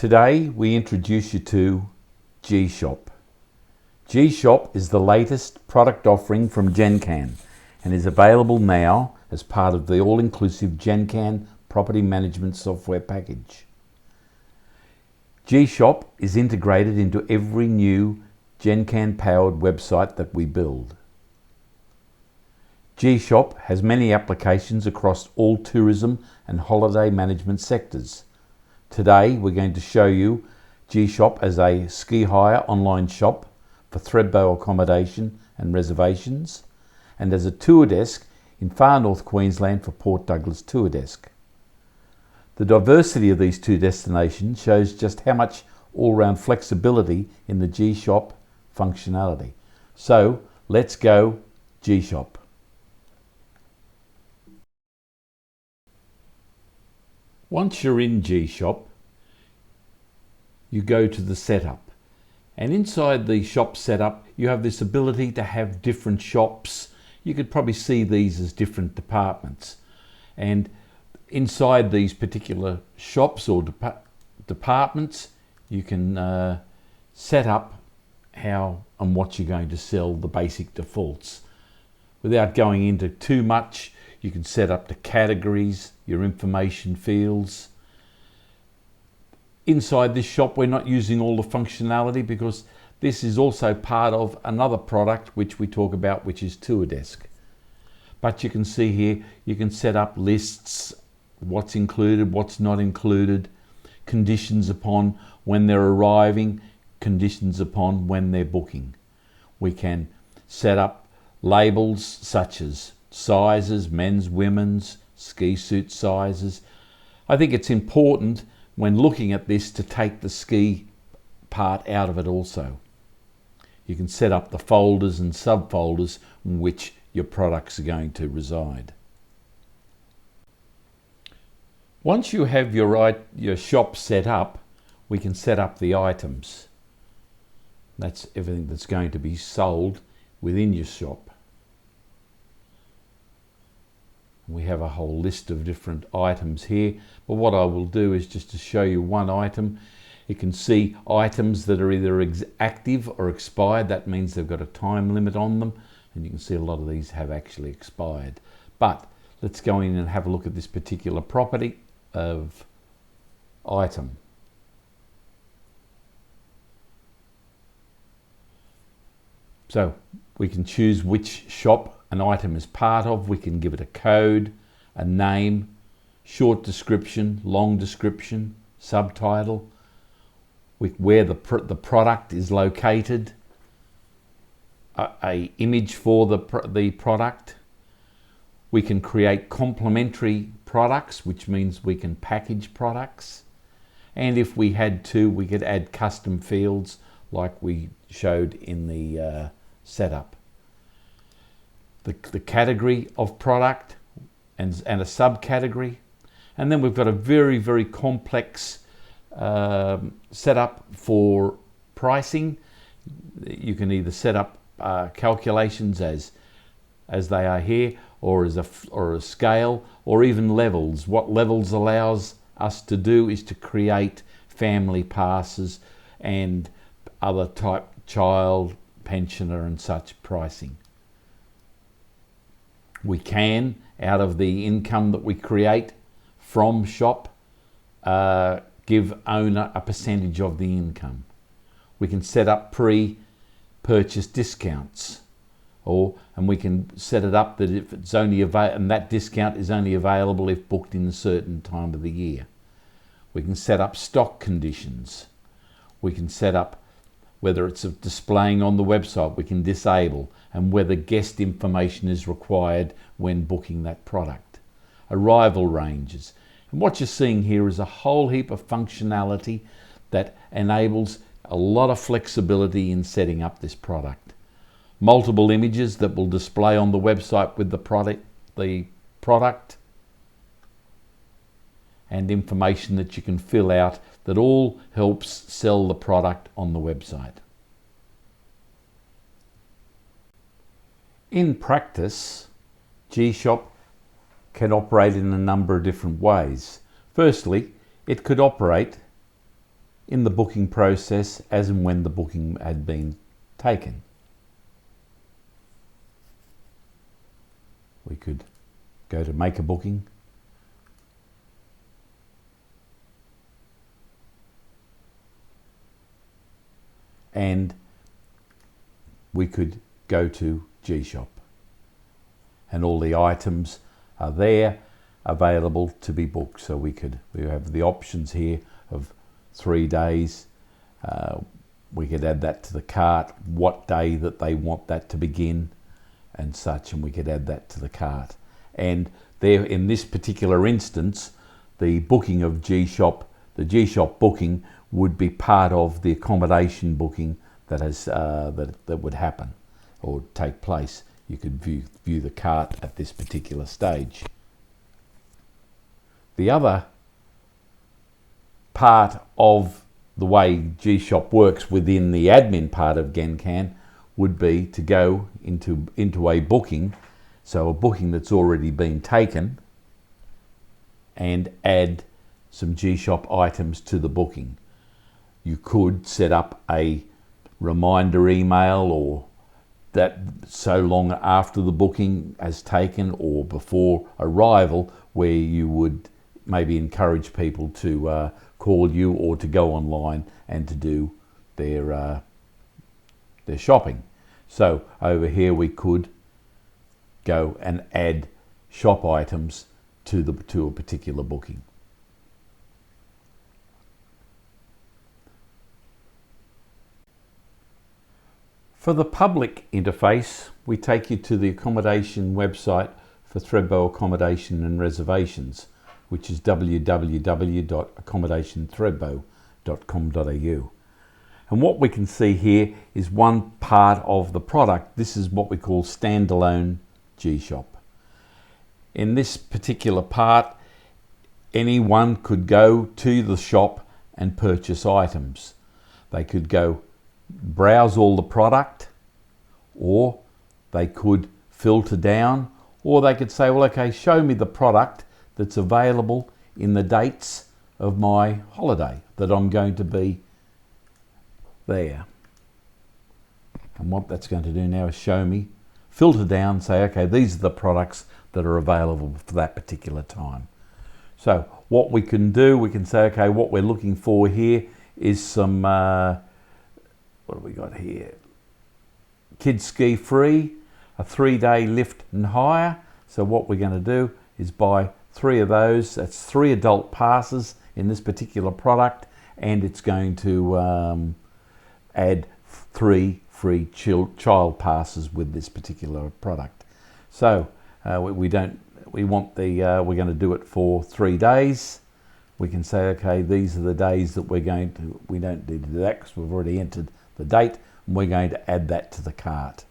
Today we introduce you to G Shop. G Shop is the latest product offering from Genkan and is available now as part of the all-inclusive Genkan property management software package. G Shop is integrated into every new Genkan powered website that we build. G Shop has many applications across all tourism and holiday management sectors. Today we're going to show you G Shop as a ski hire online shop for Thredbo accommodation and reservations, and as a tour desk in far north Queensland for Port Douglas Tour Desk. The diversity of these two destinations shows just how much all-round flexibility in the G Shop functionality. So let's go G Shop. Once you're in G Shop, you go to the setup, and inside the shop setup you have this ability to have different shops. You could probably see these as different departments, and inside these particular shops or departments you can set up how and what you're going to sell, the basic defaults. Without going into too much, you can set up the categories, your information fields. Inside this shop we're not using all the functionality because this is also part of another product which we talk about, which is Tour Desk. But you can see here you can set up lists, what's included, what's not included, conditions upon when they're arriving, conditions upon when they're booking. We can set up labels such as sizes, men's, women's, ski suit sizes. I think it's important when looking at this to take the ski part out of it also. You can set up the folders and subfolders in which your products are going to reside. Once you have your shop set up, we can set up the items. That's everything that's going to be sold within your shop. We have a whole list of different items here, but what I will do is just to show you one item. You can see items that are either active or expired. That means they've got a time limit on them, and you can see a lot of these have actually expired. But let's go in and have a look at this particular property of item. So we can choose which shop an item is part of. We can give it a code, a name, short description, long description, subtitle, where the product is located, a image for the product. We can create complementary products, which means we can package products. And if we had to, we could add custom fields like we showed in the setup. The category of product and a subcategory. And then we've got a very, very complex setup for pricing. You can either set up calculations as they are here, or as a scale, or even levels. What levels allows us to do is to create family passes and other type child, pensioner and such pricing. We can, out of the income that we create from shop, give owner a percentage of the income. We can set up pre-purchase discounts, and we can set it up that if it's only and that discount is only available if booked in a certain time of the year. We can set up stock conditions. We can set up whether it's displaying on the website, we can disable, and whether guest information is required when booking that product. Arrival ranges. And what you're seeing here is a whole heap of functionality that enables a lot of flexibility in setting up this product. Multiple images that will display on the website with the product, and information that you can fill out that all helps sell the product on the website. In practice, G Shop can operate in a number of different ways. Firstly, it could operate in the booking process as and when the booking had been taken. We could go to make a booking, and we could go to G Shop, and all the items are there available to be booked. So we have the options here of 3 days. We could add that to the cart, what day that they want that to begin and such, and we could add that to the cart. And there, in this particular instance, the booking of G Shop, the G Shop booking would be part of the accommodation booking that has that would happen or take place. You could view the cart at this particular stage. The other part of the way G Shop works within the admin part of Genkan would be to go into a booking, so a booking that's already been taken, and add some G Shop items to the booking. You could set up a reminder email, or that so long after the booking has taken or before arrival, where you would maybe encourage people to call you or to go online and to do their shopping. So over here we could go and add shop items to a particular booking. For the public interface, we take you to the accommodation website for Thredbo Accommodation and Reservations, which is www.accommodationthredbo.com.au. And what we can see here is one part of the product. This is what we call standalone G Shop. In this particular part, anyone could go to the shop and purchase items. They could go browse all the product, or they could filter down, or they could say, well, okay, show me the product that's available in the dates of my holiday that I'm going to be there. And what that's going to do now is show me, filter down, say, okay, these are the products that are available for that particular time. So what we can do, we can say, okay, what we're looking for here is some, what have we got here? Kids ski free, a 3-day lift and hire. So what we're going to do is buy 3 of those. That's 3 adult passes in this particular product, and it's going to add 3 free child passes with this particular product. So we're going to do it for 3 days. We can say, okay, these are the days that we don't need to do that because we've already entered the date, and we're going to add that to the cart.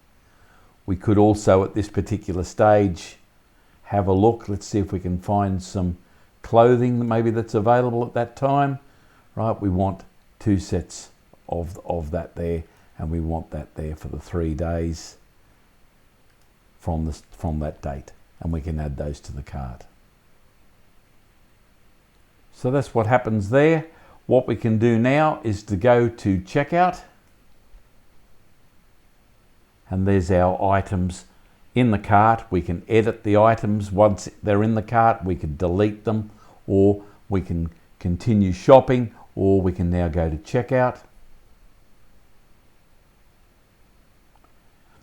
We could also at this particular stage have a look. Let's see if we can find some clothing maybe that's available at that time. Right, we want 2 sets of that there, and we want that there for the 3 days from that date, and we can add those to the cart. So that's what happens there. What we can do now is to go to checkout, and there's our items in the cart. We can edit the items once they're in the cart. We can delete them, or we can continue shopping, or we can now go to checkout.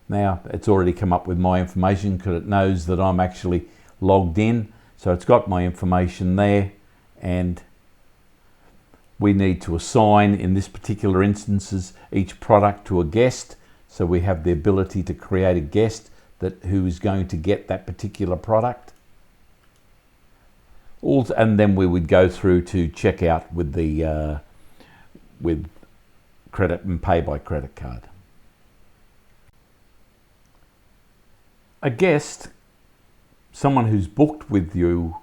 Now it's already come up with my information because it knows that I'm actually logged in, so it's got my information there, and we need to assign, in this particular instances, each product to a guest. So we have the ability to create a guest who is going to get that particular product. And then we would go through to checkout with the with credit and pay by credit card. A guest, someone who's booked with you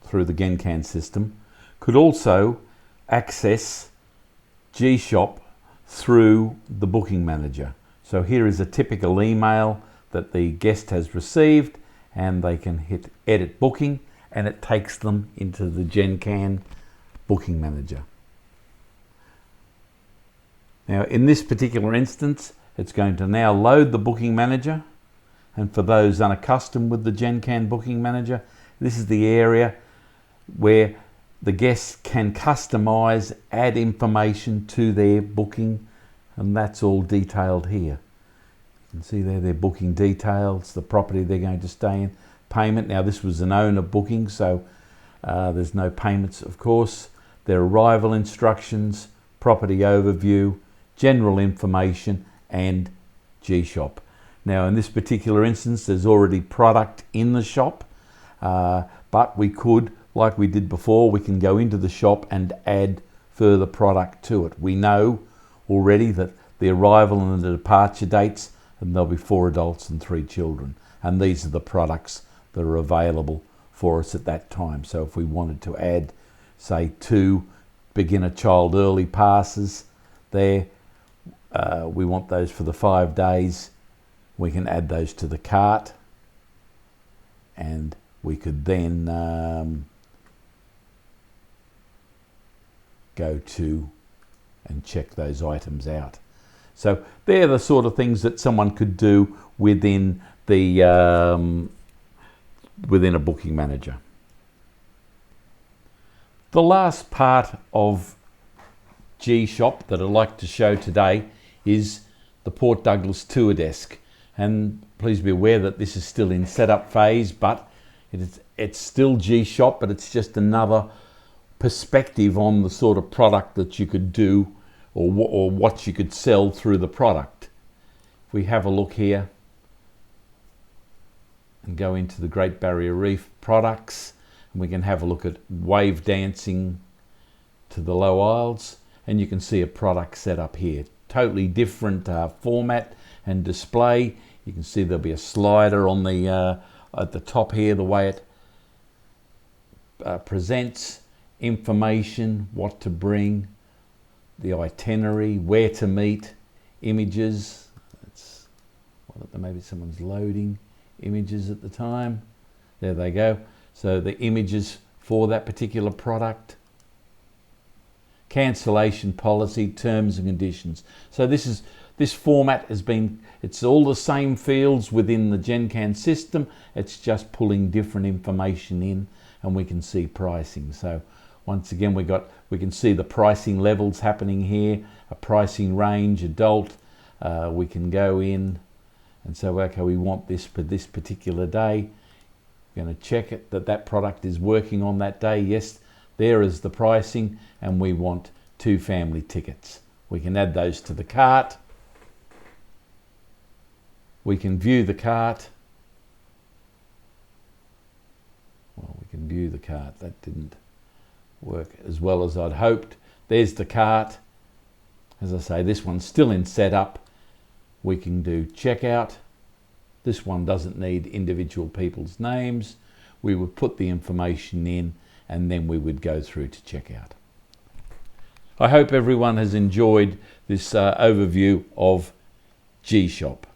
through the Genkan system, could also access G Shop through the booking manager. So here is a typical email that the guest has received, and they can hit edit booking, and it takes them into the Genkan booking manager. Now in this particular instance, it's going to now load the booking manager. And for those unaccustomed with the Genkan booking manager, this is the area where the guests can customize, add information to their booking, and that's all detailed here. You can see there their booking details, the property they're going to stay in, payment. Now this was an owner booking, so there's no payments, of course. Their arrival instructions, property overview, general information, and G Shop. Now in this particular instance, there's already product in the shop, but we could, like we did before, we can go into the shop and add further product to it. We know already that the arrival and the departure dates, and there'll be 4 adults and 3 children. And these are the products that are available for us at that time. So if we wanted to add, say, 2 beginner child early passes there, we want those for the 5 days. We can add those to the cart, and we could then go to and check those items out. So they're the sort of things that someone could do within the within a booking manager. The last part of G Shop that I'd like to show today is the Port Douglas tour desk. And please be aware that this is still in setup phase, but it's still G Shop, but it's just another perspective on the sort of product that you could do or what you could sell through the product. If we have a look here and go into the Great Barrier Reef products, and we can have a look at wave dancing to the Low Isles, and you can see a product set up here. Totally different format and display. You can see there'll be a slider on the at the top here, the way it presents information, what to bring, the itinerary, where to meet, images. It's, well, maybe someone's loading images at the time. There they go. So the images for that particular product. Cancellation policy, terms and conditions. So this format has been, it's all the same fields within the Genkan system. It's just pulling different information in, and we can see pricing. So once again, we can see the pricing levels happening here, a pricing range, adult. We can go in and say, okay, we want this for this particular day. We're going to check it that product is working on that day. Yes, there is the pricing, and we want 2 family tickets. We can add those to the cart. We can view the cart. Well, we can view the cart. That didn't work as well as I'd hoped. There's the cart. As I say, this one's still in setup. We can do checkout. This one doesn't need individual people's names. We would put the information in, and then we would go through to checkout. I hope everyone has enjoyed this overview of G Shop.